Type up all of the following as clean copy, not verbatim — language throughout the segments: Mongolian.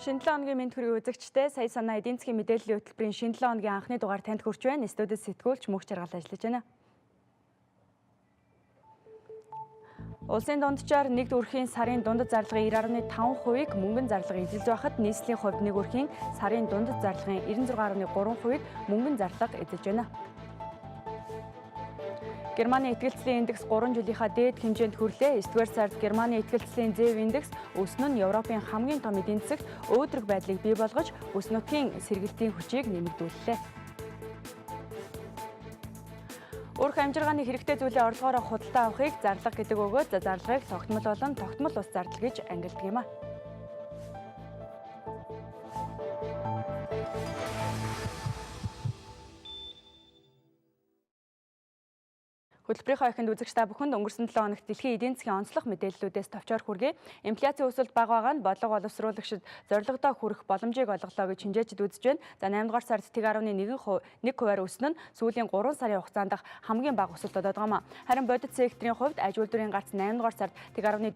Шинэ 7 хоногийн мэнд хүрээ үзэгчтэй сая санаа эдийн засгийн мэдээллийн хөтөлбөрийн шинэ 7 хоногийн анхны дугаар танд хүрч байна. Студид сэтгүүлч мөнх жаргал ажиллаж байна. Улсын дунджаар нэгд өрхийн сарын дундад зарлагын 90.5%-ийг мөнгөн зарлага эзэлж байхад нийслэлийн хувьд нэг өрхийн сарын дундад зарлагын 96.3%-ийг мөнгөн зарлага эзэлж байна. Германы итгэлцлийн индекс 3 жилийнхаа дээд хэмжээнд хүрлээ. 9-р сард Германы итгэлцлийн ЗЭВ индекс өснө нь Европын хамгийн том эдийн засагт өөдрөг байдлыг бий болгож, бүс нутгийн сэргэлтийн хүчийг нэмэгдүүллээ. Урх амжиргааны хэрэгтэй зүйлээ орлогоороо худалдаа авахыг зарлага гэдэг өгөөд зарлагыг тогтмол болон тогтмол ус зардал гэж ангилдаг юм а. Хөтөлбөрийнхөө эхэнд үзэгч та бүхэнд өнгөрсөн 7 хоногт дэлхийн эдийн засгийн онцлог мэдээллүүдээс товчоор хүргэе. Инфляцийн өсөлт бага байгаа нь бодлого боловсруулагчид зорилгодоо хүрэх боломжийг олголоо гэж шинжээчид үзэж байна. За 8-р сард 1.1% өснө нь сүүлийн 3 сарын хугацаанд хамгийн бага өсөлт болоод байгаа юм. Харин бодит секторын хувьд аж үйлдвэрийн гарц 8-р сард 1.4%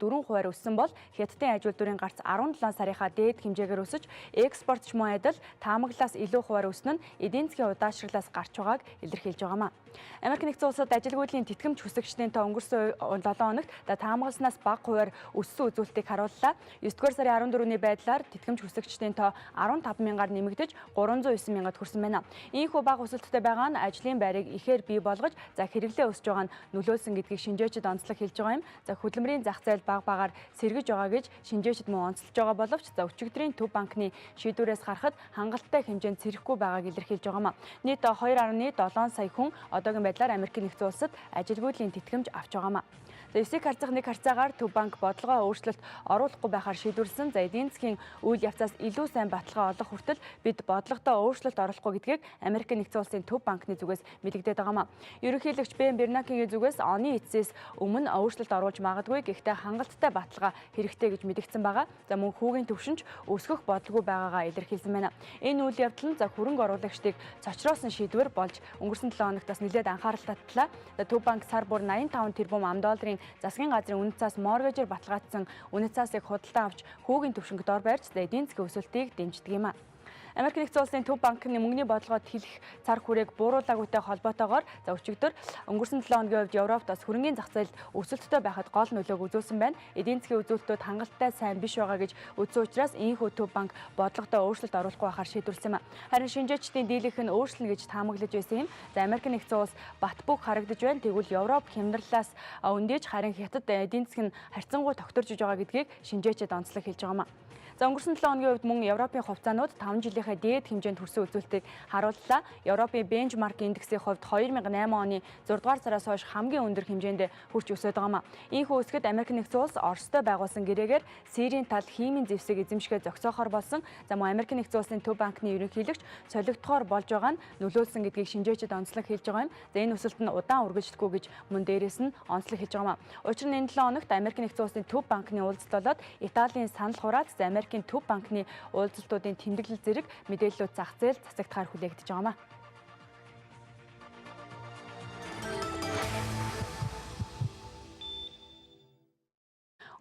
өссөн бол хятадын аж үйлдвэрийн гарц 17 сарынхаа дээд хэмжээгээр өсөж, экспортч мөн адил таамаглаас илүү хувиар өснө нь эдийн засгийн удаашрлаас гарч байгааг илэрхийлж байгаа юм. Америк нэгдсэн улсад ажилгүйдлийн тэтгэмж хүсэгчдийн тоо өнгөрсөн 7 хоногт таамагласнаас бага хувиар өссөн үзүүлэлтийг харууллаа. 9-р сарын 14-ний байдлаар тэтгэмж хүсэгчдийн тоо 15 мянгаар нэмэгдэж 309 мянгад хүрсэн байна. Ийхүү бага өсөлттэй байгаа нь ажлын байрыг ихээр бий болгож, хэрэглээ өсөж байгаа нь нөлөөлсөн гэдгийг шинжээчид онцлог хэлж байгаа юм. Хөдөлмөрийн зах зээл бага багаар сэргэж байгаа гэж шинжээчид мөн онцолж байгаа боловч өчигдрийн Төв банкны шийдвэрээс харахад хангалттай хэмжээнд сэрхгүй байгааг илэрхийлж байгаа юм. Нийт 2.7 сая хүн одоогийн байдлаар Америк нэгдсэн улсад ажилгүйдлийн тэтгэмж авч байгаа юм. 9-ийг харьцах нэг харьцаагаар Төв банк бодлогоо өөрчлөлт оруулахгүй байхаар шийдвэрлсэн. Эдийн засгийн үйл явцаас илүү сайн баталгаа олох хүртэл бид бодлогодоо өөрчлөлт оруулахгүй гэдгийг Америк нэгдсэн улсын Төв банкны зүгээс мэдэгдээд байгаа юм. Ерөнхийлөгч Бен Бернакегийн зүгээс оны эцсээс өмнө өөрчлөлт оруулж магадгүй, гэхдээ хангалттай баталгаа хэрэгтэй гэж мэдэгдсэн байгаа. Мөн хүүгийн төвшинч өсгөх бодлого байгаагаа илэрхийлсэн байна. Энэ үйл явдал нь хөрөнгө оруулагчдыг цочроосон шийдвэр болж өнгөрсөн 7 хоногт бас нэлээд анхаарал татлаа. Төв банк сар бүр 85 тэрбум $, засгийн газрын үнэт цаас моргежээр баталгаажсан үнэт цаасыг худалдаа авч хүүгийн төвшинг дор байрч эдийн засгийн өсөлтийг дэмждэг юм а. Америк нэгдсэн улсын Төв банкны мөнгөний бодлогод хэлэх цар хүрээг бууруулаагүйтэй холбоотойгоор өчигдөр өнгөрсөн 7 хоногийн хувьд Европт бас хөрөнгөний зах зээлд өсөлттэй байхад гол нөлөөг үзүүлсэн байна. Эдийн засгийн үзүүлэлтүүд хангалттай сайн биш байгаа гэж үзсэн учраас ийхүү Төв банк бодлогодоо өөрчлөлт оруулахгүй байхаар шийдвэрлсэн юм. Харин шинжээчдийн дийлэнх нь өөрчлөнө гэж таамаглаж байсан юм. Америк нэгдсэн улс бат бөг харагдаж байна. Тэгвэл Европ хямдралаас өндөөж, харин хятад эдийн засгийн харьцангуй тогтворж иж байгаа гэдгийг шинжээчид онцлог хэлж байгаа юм. Өнгөрсөн 7 хоногийн хувьд мөн Европын хувьцаанууд 5 жилийнхээ дээд хэмжээнд хүрсэн үзүүлэлтийг харууллаа. Европын бенчмарк индексийн хувьд 2008 оны 6 дугаар сараас хойш хамгийн өндөр хэмжээнд хүрч өсөж байгаа юм. Ийхүү өсгөд Америк нэгдсэн улс Оростой байгуулсан гэрээгээр Сирийн тал химийн зэвсэг эзэмшгээ зогсоохоор болсон. Мөн Америк нэгдсэн улсын Төв банкны ерөнхийлөгч солигдохоор болж байгаа нь нөлөөлсөн гэдгийг шинжээчид онцлог хэлж байгаа юм. Энэ өсөлт нь удаан үргэлжлэхгүй гэж мөн дээрээс нь онцлог хэлж байгаа юм. Учир нь энэ 7 хоногт Америк нэгдсэн улсын Төв банкны уулзалт болоод Италийн санал хураалт Америкийн Төв банкны уулзалтуудын тэмдэглэл зэрэг мэдээллүүд зах зээл засагдахаар хүлээгдэж байгаа юм.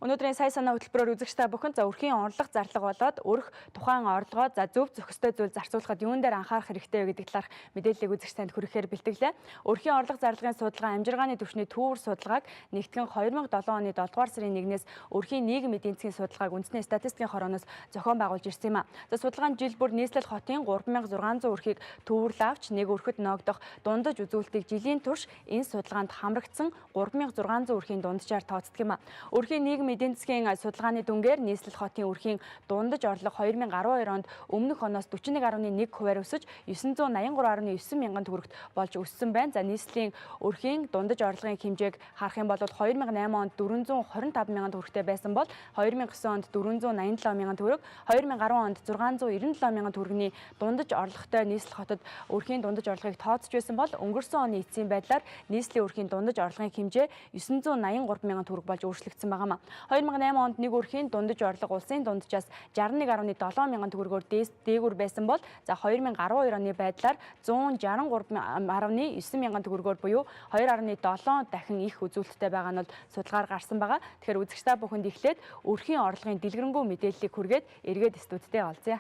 Өнөөдрийн сая санаа хөтөлбөрөөр үзэгчтэй бүхэнд өрхийн орлого зарлага болоод өрх тухайн орлогоо зөв зохистой зүйл зарцуулахад юун дээр анхаарах хэрэгтэй вэ гэдэг талаарх мэдээллийг үзэгч танд хүргэхээр бэлтгэлээ. Өрхийн орлого зарлагын судалгаа амжиргааны түвшний төвөр судалгааг нэгтгэн 2007 оны 7 дугаар сарын 1-ээс өрхийн нийгэм эдийн засгийн судалгааг үндэсний статистикийн хорооноос зохион байгуулж ирсэн юм а. Судалгаанд жил бүр нийслэл хотын 3600 өрхийг төвөрлө авч нэг өрхөд ноогдох дундаж үзүүлэлтийг жилийн турш энэ судалгаанд хамрагдсан 3600 өрхийн дунджаар тооцдог юм а. Өрхийн нийгэм эдийн засгийн судалгааны дүнгээр нийслэл хотын өрхийн дундаж орлого 2012 онд өмнөх оноос 41.1% өсөж 983.9 мянган төгрөгт болж өссөн байна. За нийслэлийн өрхийн дундаж орлогын хэмжээг харах юм бол 2008 онд 425 мянган төгрөгтэй байсан бол 2009 онд 487 мянган төгрөг, 2010 онд 697 мянган төгрөгийн дундаж орлоготой нийслэл хотод өрхийн дундаж орлогыг тооцож байсан бол өнгөрсөн оны эцсийн байдлаар нийслэлийн өрхийн дундаж орлогын хэмжээ 983 мянган төгрөг болж өөрчлөгдсөн байна. 2008 онд нэг өрхийн дундаж орлого улсын дунджаас 61.7 мянган төгрөгөөр дээгүүр байсан бол за 2012 оны байдлаар 163.9 мянган төгрөгөөр буюу 2.7 дахин их үзүүлэлттэй байгаа нь бол судалгаар гарсан байгаа. Тэгэхээр үзэгч та бүхэнд эхлээд өрхийн орлогын дэлгэрэнгүй мэдээллийг хүргээд эргээд студидтэй олзъя.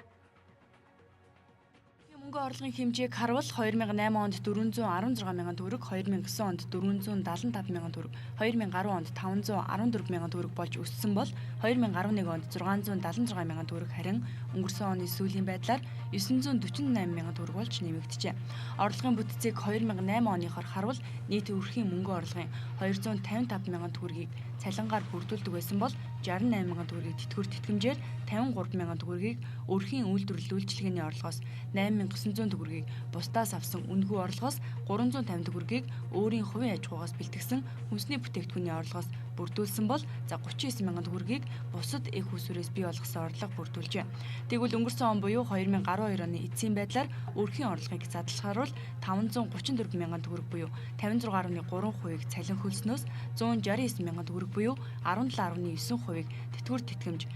Мөнгө орлогын хэмжээг харвал 2008 онд 416 мянган төгрөг, 2009 онд 475 мянган төгрөг, 2010 онд 514 мянган төгрөг болж өссөн бол 2011 онд 676 мянган төгрөг харин өнгөрсөн оны сүүлийн байдлаар 948 мянган төгрөг болж нэмэгдэжээ. Орлогын бүтцийг 2008 оныхоор харвал нийт өрхийн мөнгө орлогын 255 мянган төгрөгийг цалингаар бүрдүүлдэг байсан бол 68 мянган төгрөгийг тэтгэвэр тэтгэмжээр 53 мянган төгрөгийг өрхийн үйлдвэрлэл үйлчилгээний орлогоос 8900 төгрөгийг бусдаас авсан үнэгүй орлогоос 350 төгрөгийг өөрийн хувийн аж ахуйгаас бэлтгэсэн хүнсний бүтээгдэхүүний орлогоос бүрдүүлсэн бол за 39 мянган төгрөгийг бусад их усүрээс бий болгосон орлого бүрдүүлжээ. Тэгвэл өнгөрсөн он буюу 2012 оны эцсийн байдлаар өрхийн орлогыг задлахаар бол 534 мянган төгрөг буюу 56.3%-ийг цалин хөлснөөс 169 мянган төгрөг буюу 17.9%-ийг тэтгэвэр тэтгэмж,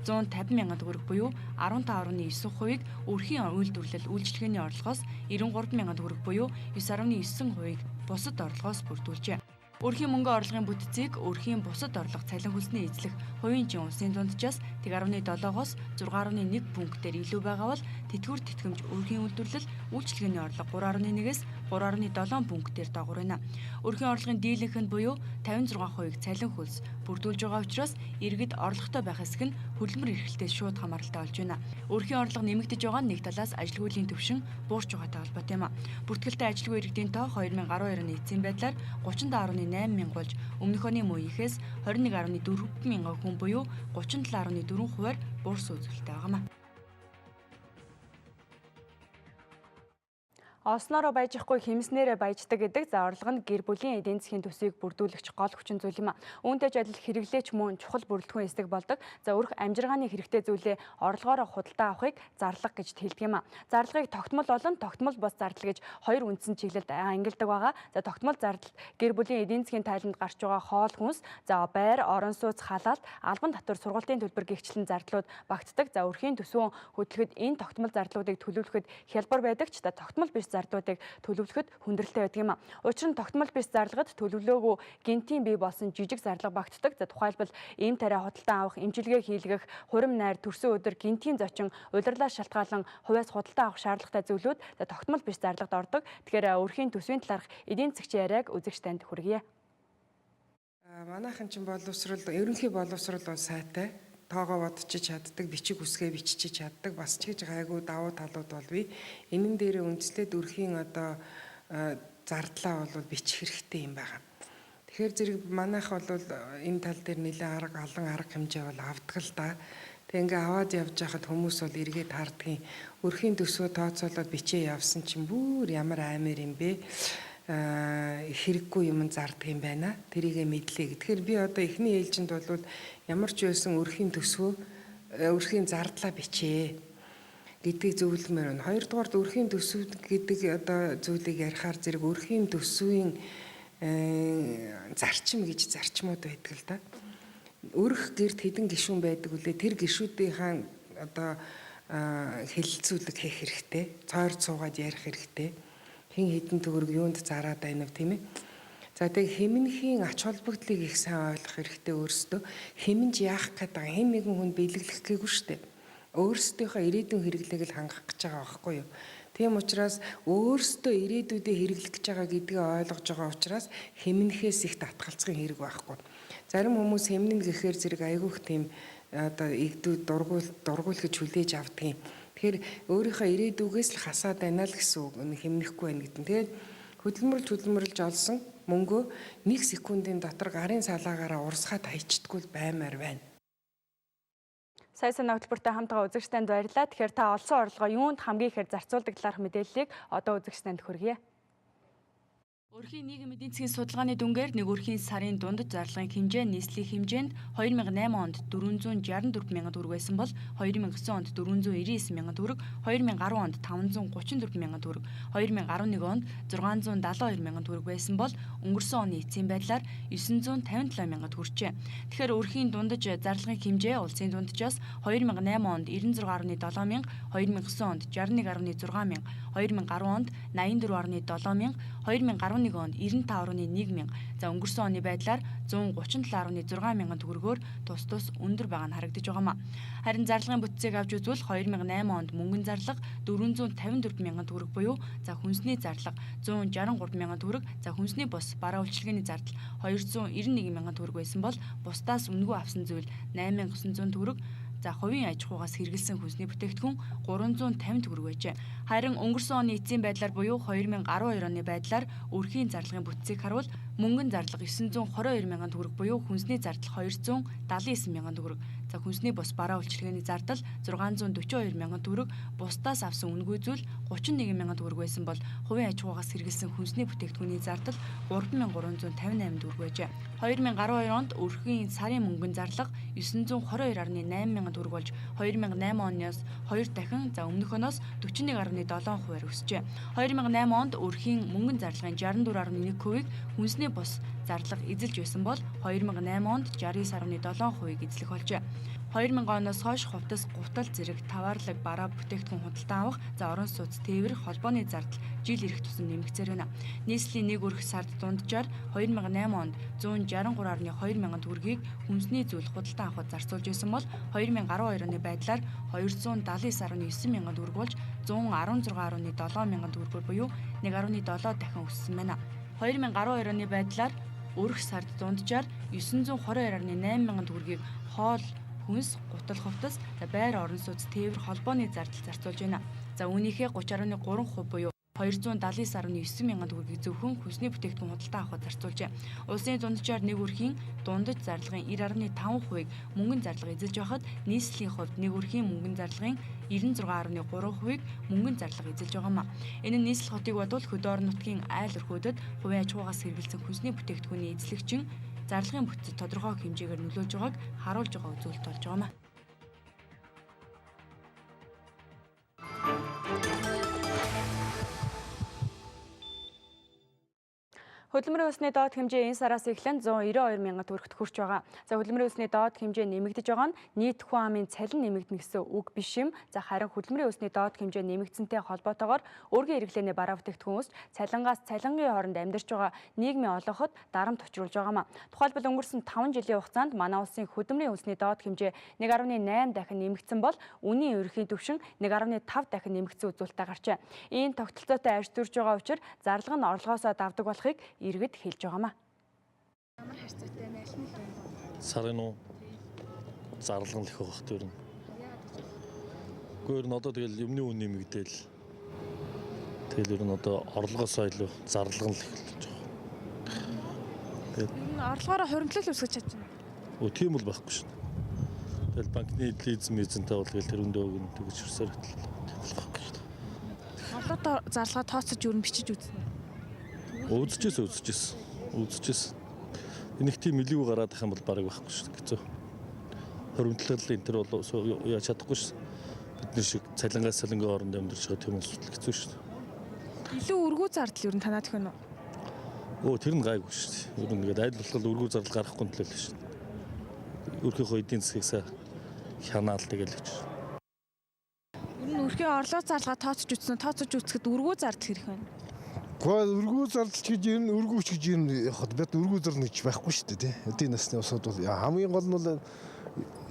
150 мянган төгрөг буюу 15.9%-ийг өрхийн үйлдвэрлэл үйлчилгээний орлогоос 93 мянган төгрөг буюу 9.9%-ийг бусад орлогоос бүрдүүлжээ. Өрхийн мөнгө орлогын бүтцийг өрхийн бусад орлого цалин хөлсний эзлэх хувийн чин улсын дунджаас 1.7-оос 6.1 пунктээр илүү байгаа бол тэтгэвэр тэтгэмж өрхийн үйлдвэрлэл үйлчилгээний орлого 3.1-ээс 3.7 пунктээр доогуур байна. Өрхийн орлогын дийлэнх нь буюу 56%-ийг цалин хөлс бүрдүүлж байгаа учраас иргэд орлоготой байх хэсэг нь хөдөлмөр эрхлэлтээс шууд хамааралтай болж байна. Өрхийн орлого нэмэгдэж байгаа нь нэг талаас ажилгүйдлийн төвшин буурч байгаатай холбоотой юм а. Бүртгэлтэй ажилгүй иргэдийн тоо 2012 оны эцсийн байдлаар 35.8 мянга болж өмнөх оны мууийнхээс 21.4 мянган хүн буюу 37.4%-аар буурсан үзүүлэлттэй байгаа юм. Олснороо баяжихгүй хэмснээрээ баяждаг гэдэг за орлого нь гэр бүлийн эдийн засгийн төсвийг бүрдүүлэгч гол хүчин зүйл юм а. Үүнтэй ч адил хэрэглээч мөн чухал бүрэлдэхүүн эсдэг болдог. За өрх амжиргааны хэрэгтэй зүйлээ орлогоороо худалдаа авахыг зарлага гэж хэлдэг юм а. Зарлагыг тогтмол болон тогтмол бус зардал гэж хоёр үндсэн чиглэлд ангилдаг байгаа. За тогтмол зардал гэр бүлийн эдийн засгийн тайланд гарч байгаа хоол хүнс, за байр, орон сууц, халаалт, албан татвар, сургалтын төлбөр гэгчлэн зардлууд багтдаг. За өрхийн төсвөө хөтлөхөд энэ тогтмол зардлуудыг төлөвлөхөд хялбар байдаг ч тогтмол биш зардуудыг төлөвлөхөд хүндрэлтэй байдаг юм а. Учир нь тогтмол биш зарлагад төлөвлөөгүй гинтийн бий болсон жижиг зарлага багтдаг. За тухайлбал ийм тариа худалдан авах, имчилгээ хийлгэх, хурим найр, төрсөн өдөр гинтийн зочин, улирлаас шалтгаалan хувиас худалдан авах шаардлагатай зүйлүүд тогтмол биш зарлагад ордог. Тэгэхээр өрхийн төсвийн талаарх эдийн засгийн яриаг үзэгч танд хүргье. Манайхан чинь боловсрол, ерөнхий боловсрол бол сайтай. Тоогоо бодчих чаддаг, бичиг үсгээ бичиж чаддаг, бас ч гэж гайгүй давуу талууд бол бий. Энэн дээр үндэслээд өрхийн одоо зардлаа бол бичих хэрэгтэй юм байна. Тэгэхээр зэрэг манайх бол энэ тал дээр нэлээд олон арга хэмжээ бол авдаг л да. Тэг ингээ аваад явж байхад хүмүүс бол эргээд хардгийн өрхийн төсвөө тооцоолоод бичээ явсан чинь бүр ямар аймаар юм бэ? Хэрэггүй юм зардаг юм байна. Тэрийгэ мэдлээ. Тэгэхээр би одоо эхний ээлжинд бол ямар ч байсан өрхийн төсвөө, өрхийн зардлаа бичээ гэдгийг зөвлөмөр байна. Хоёрдугаард өрхийн төсөв гэдэг одоо зүйлийг ярихаар зэрэг өрхийн төсвийн зарчим гэж зарчмууд байдаг л да. Өрх гэрд хэдэн гишүүн байдаг үлээ тэр гишүүдийн одоо хэлэлцүүлэг хийх хэрэгтэй. Цойр цуугаад ярих хэрэгтэй. Хин хэдэн төгрөг юунд зараад байна вэ тийм ээ. За тэг хэмнэхийн ач холбогдлыг их сайн ойлгох хэрэгтэй өөрсдөө. Хэмнэж яах гэдэг хэн нэгэн хүн биелэглэх гээгүй шүү дээ. Өөрсдийнхөө ирээдүйн хэрэглээг л хангах гэж байгаа байхгүй юу. Тийм учраас өөрсдөө ирээдүйдээ хэрэглэх гэж байгаа гэдгийг ойлгож байгаа учраас хэмнэхээс их татгалзахын хэрэг байхгүй. Зарим хүмүүс хэмнэн гэхээр зэрэг айгүйх тийм одоо игдүүд дургуул гэж хүлээж авдаг юм. Тэгэхээр өөрийнхөө ирээдүгээс л хасаад байна л гэсэн үг. Хэмнэхгүй байх гэдэг. Тэгээд хөдөлмөрлж олсон мөнгөө 1 секундын дотор гарын салаагаараа урсгаад хайчдаггүй баймаар байна. Сайн санаа хөтөлбөртэй хамтгаа үзэгч танд баярлалаа. Тэгэхээр та олсон орлогоо юунд хамгийн ихээр зарцуулдаг талаарх мэдээллийг одоо үзэгч танд хүргье. Өрхийн нийгмийн эдийн засгийн судалгааны дүнгээр нэг өрхийн сарын дундаж зарлагын хэмжээ нийслэлийн хэмжээнд 2008 онд 464 мянган төгрөг байсан бол 2009 онд 499 мянган төгрөг, 2010 онд 534 мянган төгрөг, 2011 онд 672 мянган төгрөг байсан бол өнгөрсөн оны эцсийн байдлаар 957 мянгад хүрчээ. Тэгэхээр өрхийн дундаж зарлагын хэмжээ улсын дунджаас 2008 онд 96.7 мянга, 2009 онд 61.6 мянга, 2010 онд 84.7 мянга, 2011 онд 95.1 мянга. За өнгөрсөн оны байдлаар 137.6 мянган төгрөгөөр тус өндөр байгаа нь харагдаж байгаамаа. Харин зарлагын бүтцийг авч үзвэл 2008 онд мөнгөн зарлага 454 мянган төгрөг буюу за хүнсний зарлага 163 мянган төгрөг, за хүнсний бус бараа үйлчилгээний зардал 291 мянган төгрөг байсан бол бусдаас үнэгүй авсан зүйл 8900 төгрөг. За хувийн аж ахуйгаас хэрэгэлсэн хүнсний бүтээгдэхүүн 350 төгрөг байжээ. Харин өнгөрсөн оны эцсийн байдлаар буюу 2012 оны байдлаар өрхийн зарлагын бүтцийг харуул мөнгөн зарлага 922 мянган төгрөг буюу хүнсний зардал 279 мянган төгрөг. За хүнсний бус бараа үйлчилгээний зардал 642 мянган төгрөг, бусдаас авсан үнэгүй зүйл 31 мянган төгрөг байсан бол хувийн аж ахуйгаас хэрэгэлсэн хүнсний бүтээгдэхүүний зардал 3358 төгрөг байжээ. 2012 онд өрхийн сарын мөнгөн зарлага 922.8 мянган төгрөг болж 2008 оноос 2 дахин за өмнөх оноос 41.7% өсжээ. 2008 онд өрхийн мөнгөн зарлагын 64.1%-ийг хүнсний бус зарлага эзэлж байсан бол 2008 онд 69.7%-ийг эзлэх болжээ. 2000 оноос хойш хувцас, гутал зэрэг товаарлаг бараа бүтээгдэхүүн худалдан авах, за орон сууц, тээвэр, холбооны зардал жил ирэх тусам нэмэгцээр байна. Нийслэлийн нэг өрх сард дунджаар 2008 онд 163.2 мянган төгрөгийг хүнсний зүйл худалдан авахд зарцуулж байсан бол 2012 оны байдлаар 279.9 мянган төгрөг болж 116.7 мянган төгрөгөөр буюу 1.7 дахин өссөн байна. 2012 оны байдлаар өрх сард дунджаар 922.8 мянган төгрөгийг хоол, хүнс, гутал хувцас, байр орон сууц, тээвэр, холбооны зардал зарцуулж байна. За үүнийхээ 30.3% буюу 279.9 мянган төгрөгийг зөвхөн хүнсний бүтээгдэхүүн худалдан авахд зарцуулжээ. Улсын дунджаар нэг өрхийн дундаж зарлагын 90.5%-ийг мөнгөн зарлага эзэлж байхад нийслэлийн хувьд нэг өрхийн мөнгөн зарлагын 96.3%-ийг мөнгөн зарлага эзэлж байгаамаа. Энэ нь нийслэл хотыг бодвол хөдөө орон нутгийн айл өрхүүдэд хувийн аж ахуйгаас хэрэгэлсэн хүнсний бүтээгдэхүүний эзлэгчин зарлагын бүтцэд тодорхой хэмжээгээр нөлөөлж байгааг харуулж байгаа үзүүлэлт болж байгаамаа. Хөдөлмөрийн өсний доод хэмжээ энэ сараас эхлэн 192 мянган төгрөгт хүрч байгаа. За хөдөлмөрийн өсний доод хэмжээ нэмэгдэж байгаа нь нийт хүн амын цалин нэмэгдэнэ гэсэн үг биш юм. За харин хөдөлмөрийн өсний доод хэмжээ нэмэгдсэнтэй холбоотойгоор өргөн хэрэглээний бараа бүтээгдэхүүн өсч цалингаас цалингийн хооронд амьдарч байгаа нийгмийн олонход дарамт учруулж байгаамаа. Тухайлбал өнгөрсөн 5 жилийн хугацаанд манай улсын хөдөлмөрийн өсний доод хэмжээ 1.8 дахин нэмэгдсэн бол үнийн ерөнхий түвшин 1.5 дахин нэмэгдсэн үзүүлэлтээ гарчээ. Энэ тогтолцоотой арьс төрж байгаа учраас зарлага нь орлогоосоо давдаг болохыг иргэд хэлж байгаамаа. Ямар харьцаатай байлна вэ? Сарын уу зарлага л их байх тэр нь. Гөр нь одоо тэгэл юмны үн нэмэгдээл. Тэгэл ер нь одоо орлогоосоо илүү зарлага л эхэлж байгаа. Тэгээд Орлогоороо хуримтлал үүсгэж чадж байна. Өө тийм бол байхгүй шин. Тэгэл банкны лизмэзэнтэй бол тэгэл тэр өндөө өгнө тэгж хэрсээр байхгүй шин. Орлогоо зарлага тооцож юу н бичиж үзнэ. Үзчихсэн. Энийг тийм илүү гараад ах юм бол бараг байхгүй шүү дээ. Хэцүү. Хуримтлал энэ төр бол яаж чадахгүй шүү. Бидний шиг цалингаас цалингийн хооронд амьдарч байгаа тийм асуудал хэцүү шүү дээ. Илүү өргүү зардал юу н танаад өгнө үү? Тэр нь гайгүй шүү дээ. Ер нь ингээд айл болох өргүү зардал гарахгүй нь л л шүү дээ. Өөрийнхөө эдийн засгийг хянаал тэгэл гэж. Ер нь өрхийн орлого зарлага тооцож үзэхэд өргүү зардал хэрэг байна. Гэхдээ өргүү зардал гэж ер нь өргүүч гэж ер нь яхад бид өргүү зардал гэж байхгүй шүү дээ тий. Эдийн насны усуд бол хамгийн гол нь бол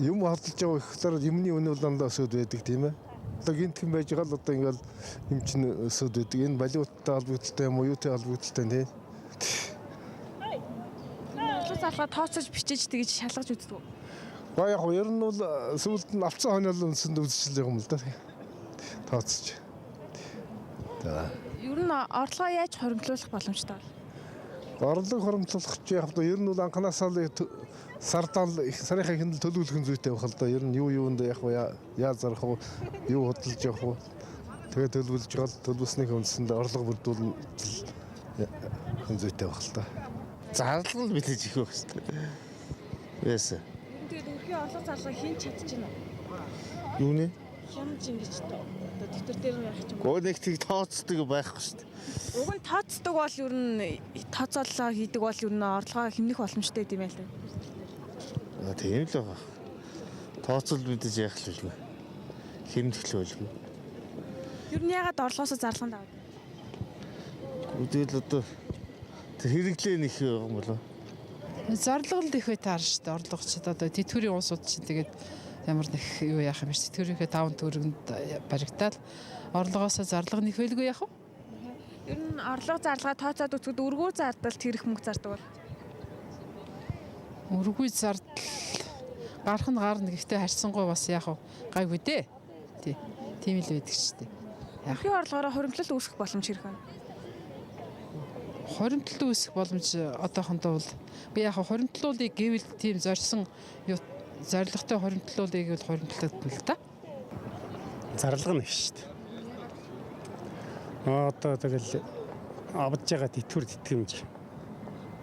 юм хадгалж байгаа ихлээр юмны үнэ бол дандаа өсөд байдаг тийм ээ. Одоо гинтхэн байж байгаа л одоо ингээл юм чинь өсөд байдаг. Энэ валюттай холбогдолтой юм уу, юутай холбогдолтой тий. Орлого зарлага тооцож бичиж тэгж шалгаж үздэг үү? Гэхдээ яг ер нь бол сүүлд нь авцсан хонол үнсэнд үзчихлээ юм л да. Тооцож. За. Ер нь орлогоо яаж хоримтлуулах боломжтой бол? Орлого хоримтлуулах ч яг ер нь бол анханасаа л сарынхаа хэндэл төлөвлөх зүйтэй байх л да. Ер нь юунд яг яаж зарах вэ? Юу хөдөлж явах вэ? Тэгээ төлөвлөж гал төлөвснийх үндсэнд орлого бүрдүүлнэ хэн зүйтэй байх л да. Зарлал бэлэж их байх хэрэгтэй. Яасан. Тэгээд өрхийн орлого зарлагыг хэн чадчихна вэ? Юу нэ? Хямж ингэж одоо дэвтэр дээр ярих юм. Гонэг тийг тооцдог байхгүй шүү дээ. Уг нь тооцдог бол ер нь тооцоолоо хийдэг бол ер нь орлогоо хэмнэх боломжтой юм байл та. Тийм л байгаа. Тооцол мэдээж яах л үлгүй. Хэмнэх л үлгүй. Ер нь ягаад орлогоосоо зарлаханд аваад? Үдэл одоо тэр хэрэглээ нэх юм болоо. Зарлал их бай таар шүү дээ. Орлогочд одоо тэтгэврийн уусууд чинь тэгээд ямар нэг юу яах юм бэ? Тэтгэврийнхээ 5 төгрөгөнд баригдаад орлогоосоо зарлага нэх байлгүй яах вэ? Ер нь орлого зарлагаа тооцоод үзэхэд өргөө зардалт хэрэг мөнгө зардаг бол? Өргөй зардал гарах нь гарна гэхдээ харьцангуй бас яах вэ? Гайгүй дээ. Тийм л байдаг ч дээ. Өрхийн орлогоороо хоримтлал үүсгэх боломж хэрэг байна. Хоримтлалт үүсэх боломж одоохондоо бол би яг хоримтлуулыг гэвэл тийм зорьсон зорилготой хоримтлуулыг бол хоримтлалт нь л да. Зарлага нэг шүү дээ. Одоо тэгэл авч байгаа тэтгэвэр тэтгэмж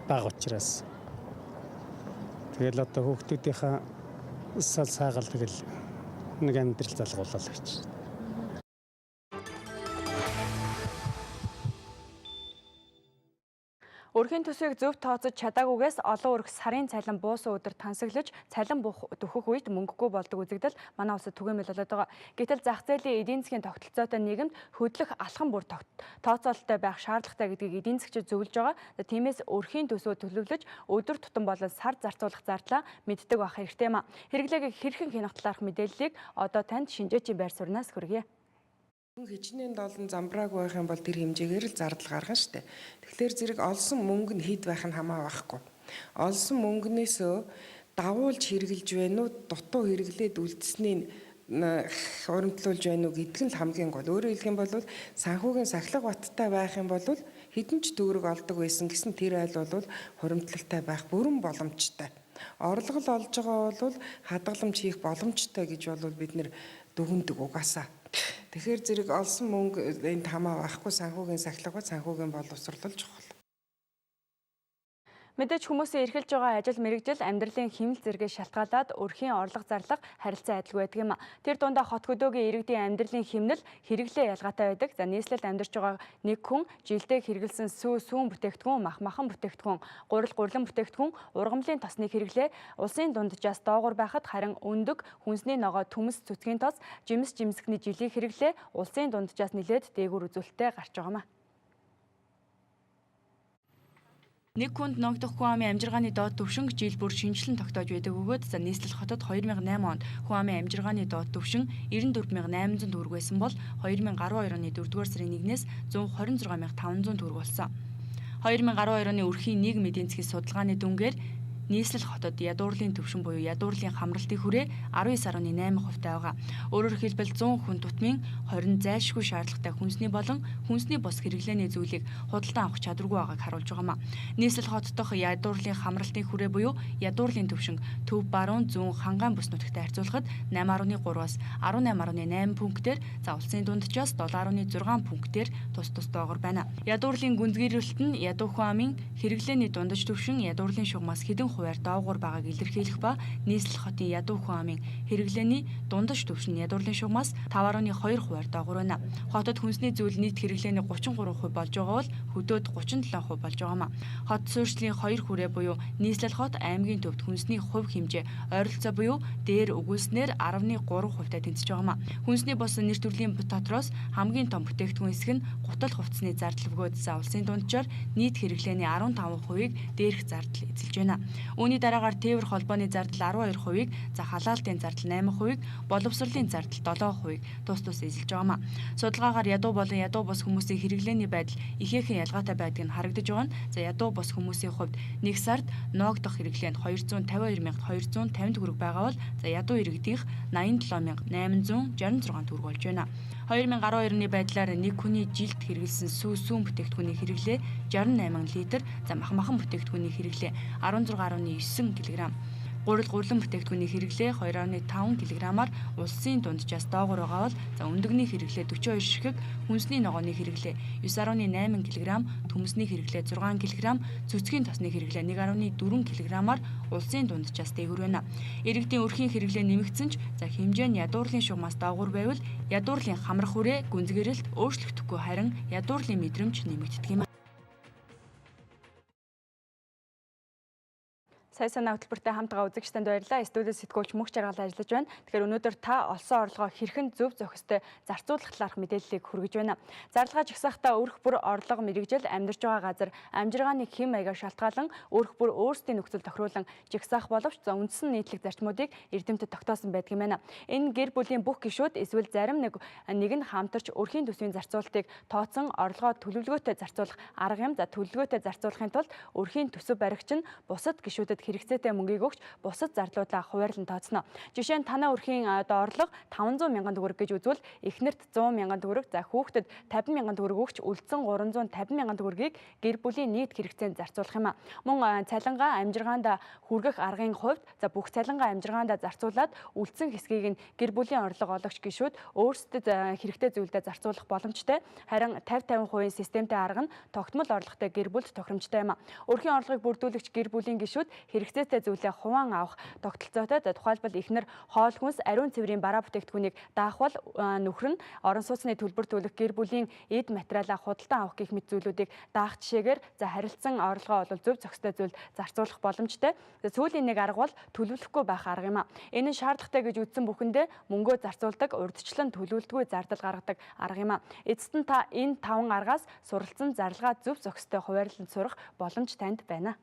бага учраас тэгэл одоо хүүхдүүдийнхаа саагаал тэгэл нэг амьдрал залгууллаа гэж. Өрхийн төсвийг зөв тооцож чадаагүйгээс олон өрх сарын цалин буусан өдөр тансаглаж цалин дөхөх үед мөнгөгүй болдог үзэгдэл манай улсад түгээмэл болоод байгаа. Гэтэл зах зээлийн эдийн засгийн тогтолцоотой нийгэмд хөдлөх алхам бүр тооцоололтой байх шаардлагатай гэдгийг эдийн засгчид зөвлөж байгаа. Тиймээс өрхийн төсвөө төлөвлөж өдөр тутам болон сар зарцуулах зардлаа мэддэг байх хэрэгтэй юм а. Хэрэглээг хэрхэн хянахтлаарх мэдээллийг одоо танд Шинжээчийн байр сууриас хүргье. Хичнээн долон замбрааг байх юм бол тэр хэмжээгээр л зардал гаргана штэ. Тэгэхээр зэрэг олсон мөнгө нь хэд байх нь хамаа байхгүй. Олсон мөнгнөөсөө давуулж хэрэгжилж байна уу, дутуу хэрэглээд үлдсэнийг хуримтлуулж байна уу гэдг нь л хамгийн гол. Өөрөөр хэлэх юм бол санхүүгийн сахилга баттай байх юм бол хэдэн ч төгрөг олдог байсан гэсэн тэр айл бол хуримтлалтай байх бүрэн боломжтой. Орлого л олж байгаа бол хадгаламж хийх боломжтой гэж бол бид нэр дүгндэг угаасаа. Тэгэхээр зэрэг олсон мөнгө энд хамаа байхгүй санхүүгийн сахилга, санхүүгийн боловсруулалт чухал. Мэдээж хүмүүсийн эрхэлж байгаа ажил мэргэжил амьдралын хэмнэл зэрэгээ шалтгаалаад өрхийн орлого зарлага харилцан адилгүй байдаг юм. Тэр дундаа хот хөдөөгийн иргэдийн амьдралын хэмнэл хэрэглээ ялгаатай байдаг. За нийслэлд амьдарч байгаа нэг хүн жилдээ хэрэглэсэн сүүн бүтээгдэхүүн, махан бүтээгдэхүүн, гурилан бүтээгдэхүүн, ургамлын тосны хэрэглээ улсын дунджаас доогуур байхад харин өндөг хүнсний ногоо төмс цэцгийн тос, жимсгний жилийн хэрэглээ улсын дунджаас нэлээд дээгүүр үзүүлэлттэй гарч байгаа юм. Нэг хүнд ногдох хүн амын амжиргааны доод түвшинг жил бүр шинжилэн тогтоож байдаг бөгөөд нийслэл хотод 2008 онд хүн амын амжиргааны доод түвшин 94800 төгрөг байсан бол 2012 оны 4-р сарын 1-ээс 126500 төгрөг болсон. 2012 оны өрхийн нийгмийн эдийн засгийн судалгааны дүнгээр нийслэл хотод ядуурлын төвшин буюу ядуурлын хамралтын хүрээ 19.8% байгаа. Өөрөөр хэлбэл 100 хүн тутмын 20 зайлшгүй шаардлагатай хүнсний болон хүнсний бус хэрэглээний зүйлийг худалдан авах чадваргүй байгааг харуулж байгаа юм. Нийслэл хот дахь ядуурлын хамралтын хүрээ буюу ядуурлын төвшин төв баруун зүүн хангаан бүс нутагтай харьцуулахад 8.3-аас 18.8 пунктээр, за улсын дунджаас 7.6 пунктээр тус доогоор байна. Ядуурлын гүнзгийрэлт нь ядуу хүн амын хэрэглээний дундаж төвшин ядуурлын шугамаас хэдэн хувиар доогуур байгааг илэрхийлэх ба нийслэл хотын ядуу хүн амын хэрэглээний дундаж төвшин ядуурлын шугамаас 5.2 хувиар доогуур байна. Хотод хүнсний зүйл нийт хэрэглээний 33% болж байгаа бол хөдөөд 37% болж байгаа юм. Хот суурьшлийн 2 хүрээ буюу нийслэл хот аймгийн төвд хүнсний хувь хэмжээ ойролцоо буюу дээр өгүүлснээр 10.3%-тай тэнцэж байгаа юм. Хүнсний бус нэр төрлийн дотроос хамгийн том бүтээгдэхүүн хэсэг нь гутал хувцсны зардал бөгөөд улсын дунджаар нийт хэрэглээний 15%-ийг дээрх зардал эзэлж байна. Үүний дараагаар тээвэр холбооны зардал 12%-ийг, за халаалтын зардал 8%-ийг, боловсролын зардал 7%-ийг тус эзэлж байгаа юм. Судалгаагаар ядуу болон ядуу бус хүмүүсийн хэрэглээний байдал ихээхэн ялгаатай байдгийг харагдаж байгаа нь. За ядуу бус хүмүүсийн хувьд нэг сард ноогдох хэрэглээ нь 252,250 төгрөг байгаа бол за ядуу иргэдийнх 87,866 төгрөг болж байна. 2012 оны байдлаар нэг хүний жилд хэрэглэсэн сүүн бүтээгдэхүүний хэрэглээ 68 литр, за махан бүтээгдэхүүний хэрэглээ 16.9 кг. Гурилан бүтээгдэхүүний хэрэглээ 2.5 кг-аар улсын дунджаас доогуур байгаа бол за өндөгний хэрэглээ 42 ширхэг, хүнсний ногооны хэрэглээ 9.8 кг, төмөсний хэрэглээ 6 кг, цэцгийн тосны хэрэглээ 1.4 кг-аар улсын дунджаас дээгүүр байна. Иргэдийн өрхийн хэрэглээ нэмэгдсэн ч за хэмжээ нь ядуурлын шугамаас доогуур байвал ядуурлын хамрах хүрээ гүнзгээрэлт өөрчлөгдөхгүй харин ядуурлын мэдрэмж нэмэгддэг юм. Сая санаа хөтөлбөртэй хамтгаа үзэгчдэнд баярлалаа. Студиэд сэтгүүлч мөнх жаргал ажиллаж байна. Тэгэхээр өнөөдөр та олсон орлогоо хэрхэн зөв зохистой зарцуулах талаарх мэдээллийг хүргэж байна. Зарлагаа жагсаахтаа өрх бүр орлого мэргэжил амьдарч байгаа газар амжиргааны хэм маягаар шалтгаалan өрх бүр өөрсдийн нөхцөл тохируулан жагсаах боловч за үндсэн нийтлэг зарчмуудыг эрдэмтэд тогтоосон байдаг юм байна. Энэ гэр бүлийн бүх гишүүд эсвэл зарим нэг нь хамтарч өрхийн төсвийн зарцуулалтыг тооцсон орлогоо төлөвлөгөөтэй зарцуулах арга юм. За төлөвлөгөөтэй зарцуулахын тулд өрхийн төсөв баригч нь бусад гишүүдэд хэрэгцээтэй мөнгийг өгч бусад зарлуулаа хуваарлан тооцно. Жишээ нь танай өрхийн орлого 500 мянган төгрөг гэж үзвэл эхнэрт 100 мянган төгрөг, за хүүхдэд 50 мянган төгрөг өгч үлдсэн 350 мянган төгрөгийг гэр бүлийн нийт хэрэгцээнд зарцуулах юм а. Мөн цалингаа амжиргаанд хүргэх аргын хувьд за бүх цалингаа амжиргаанд зарцуулаад үлдсэн хэсгийг нь гэр бүлийн орлого олгогч гишүүд өөрсдөд хэрэгтэй зүйлдээ зарцуулах боломжтой. Харин 50-50% системтэй арга нь тогтмол орлоготой гэр бүлд тохиромжтой юм а. Өрхийн орлогыг бүрдүүлэгч гэр бүлийн гишүүд хэрэгцээтэй зүйлээ хуваан авах тогтолцоотой. Тухайлбал эхнэр хоол хүнс, ариун цэврийн бараа бүтээгдэхүүнийг даахвал нөхөр нь орон сууцны төлбөр төлөх, гэр бүлийн эд материалаа худалдан авах гэх мэт зүйлүүдийг даах жишээгээр за харилцан орлогоо бол зөв зохистой зүйлд зарцуулах боломжтой. Сүүлийн нэг арга бол төлөвлөхгүй байх арга юм а. Энэ нь шаардлагатай гэж үзсэн бүхэндээ мөнгөө зарцуулдаг, урьдчилан төлөвлөлтгүй зардал гаргадаг арга юм а. Эцэст нь та энэ 5 аргаас суралцсан зарлагаа зөв зохистой хуваарлан сурах боломж танд байна.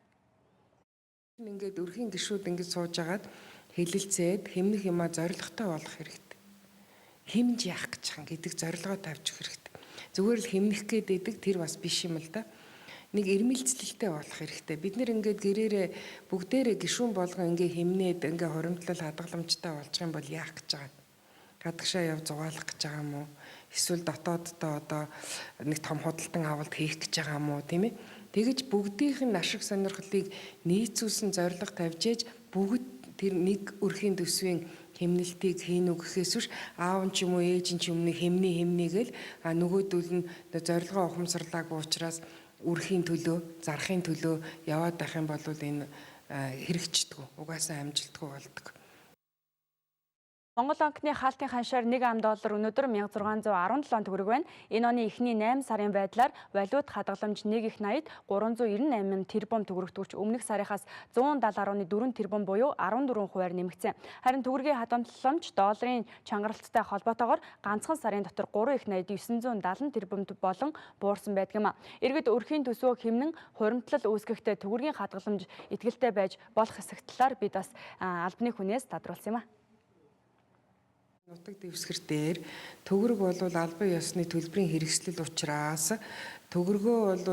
Ингээд өрхийн гишүүд ингэж сууж агаад хэлэлцээд хэмнэх юмаа зоригтой болох хэрэгтэй. Хэмж яах гэж хань гэдэг зорилгоо тавьж өгөх хэрэгтэй. Зүгээр л хэмнэх гэдэг тэр бас биш юм л да. Нэг ирмэлцлэлтэй болох хэрэгтэй. Бид нэр ингээд гэрээрээ бүгдээрээ гишүүн болгон ингээ хэмнээд ингээ хоримтлал хадгаламжтай болж юм бол яах гэж байгаа. Гадагшаа яв зугаалах гэж байгаа юм уу? Эсвэл дотооддоо одоо нэг том худалдан авалт хийх гэж байгаа юм уу, тийм ээ? Тэгэж бүгдийнх нь ашиг сонирхлыг нийцүүлсэн зорилго тавьж ээж бүгд тэр нэг өрхийн төсвийн хэмнэлтийг хийнү гэхээс биш аав ч юм уу ээж ч юм уу хэмнэгээл нөгөөдөл нь зорилгоо ухамсарлаагүй учраас өрхийн төлөө, зарахын төлөө яваад байх юм бол энэ хэрэгждэг. Угаасаа амжилтгүй болдог. Монгол банкны хаалтын ханшаар 1 ам доллар өнөөдөр 1617 төгрөг байна. Энэ оны эхний 8 сарын байдлаар валют хадгаламж 1 их 80-д 398 тэрбум төгрөгт өмнөх сарынхаас 170.4 тэрбум буюу 14%-аар нэмэгдсэн. Харин төгрөгийн хадгаламж долларын чангаралттай холбоотойгоор ганцхан сарын дотор 3 их 80-д 970 тэрбумд болон буурсан байдаг юм а. Иргэд өрхийн төсвөө хэмнэн хуримтлал үүсгэхдээ төгрөгийн хадгаламж итгэлтэй байж болох хэсэг талаар бид бас албаны хүнээс тодруулсан юм а. Нутаг дэвсгэр дээр төгрөг бол албан ёсны төлбөрийн хэрэгслэл учраас төгрөгөөр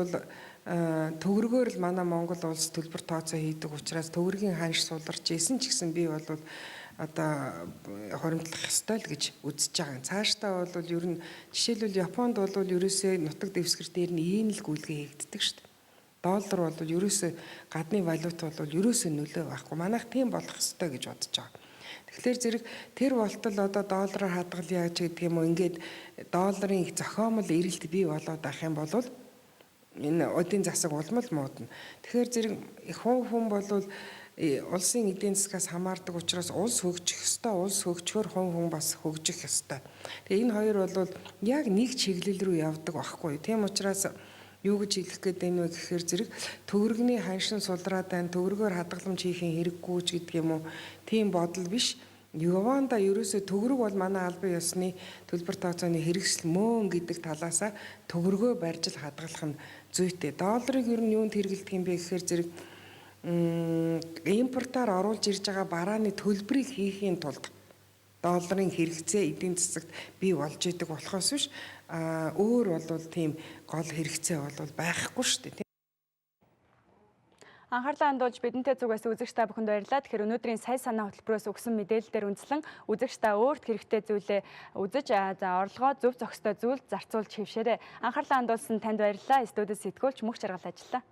л манай Монгол улс төлбөр тооцоо хийдэг учраас төгрөгийн ханш суларч исэн ч гэсэн би бол одоо хоримтлах ёстой л гэж үзэж байгаа. Цаашдаа бол ер нь жишээлбэл Японд бол ерөөсөө нутаг дэвсгэр дээр нь ийм л гүйлгээ хийгддэг шүү дээ. Доллар бол ерөөсөө гадны валют бол ерөөсөө нөлөө байхгүй. Манайх тийм болох ёстой гэж бодож байгаа. Тэгэхээр зэрэг тэр болтол одоо доллараар хадгалъя гэдэг юм уу ингээд долларын зохиомл эрэлт бий болоод байх юм бол энэ одын засаг улмал муудна. Тэгэхээр зэрэг хүн бол улсын эдийн засгаас хамаардаг учраас улс хөгжих ёстой, улс хөгжөхөөр хүн бас хөгжих ёстой. Тэгээ энэ хоёр бол яг нэг чиглэл рүү явдаг байхгүй. Тийм учраас юу гэж хэлэх гээд байна вэ гэхээр зэрэг төгрөгний ханшин сулраад байна, төгрөгөөр хадгаламж хийхин хэрэггүй ч гэдэг юм уу. Тийм бодол биш. Юванда ерөөсөө төгрөг бол манай албан ёсны төлбөр тооцооны хэрэгсэл мөн гэдэг талаасаа төгрөгөө барьж л хадгалах нь зүйтэй. Долларыг ер нь юунд хэрэгэлдэг юм бэ гэхээр зэрэг импортоор оруулж ирж байгаа барааны төлбөрийг хийхийн тулд долларын хэрэгцээ эдийн засагт бий болж идэг болохоос биш өөр бол тийм гол хэрэгцээ бол байхгүй шүү дээ. Анхаарлаа хандуулж бидэнтэй зүгээс үзэгч та бүхэнд баярлалаа. Тэгэхээр өнөөдрийн сая санаа хөтөлбөрөөс өгсөн мэдээлэлээр үндэслэн үзэгч та өөрт хэрэгтэй зүйлээ үзэж орлогоо зөв зохистой зүйл зарцуулж хэвшээрэй. Анхаарлаа хандуулсан танд баярлалаа. Студиэс сэтгүүлч Мөх Жаргал ажиллаа.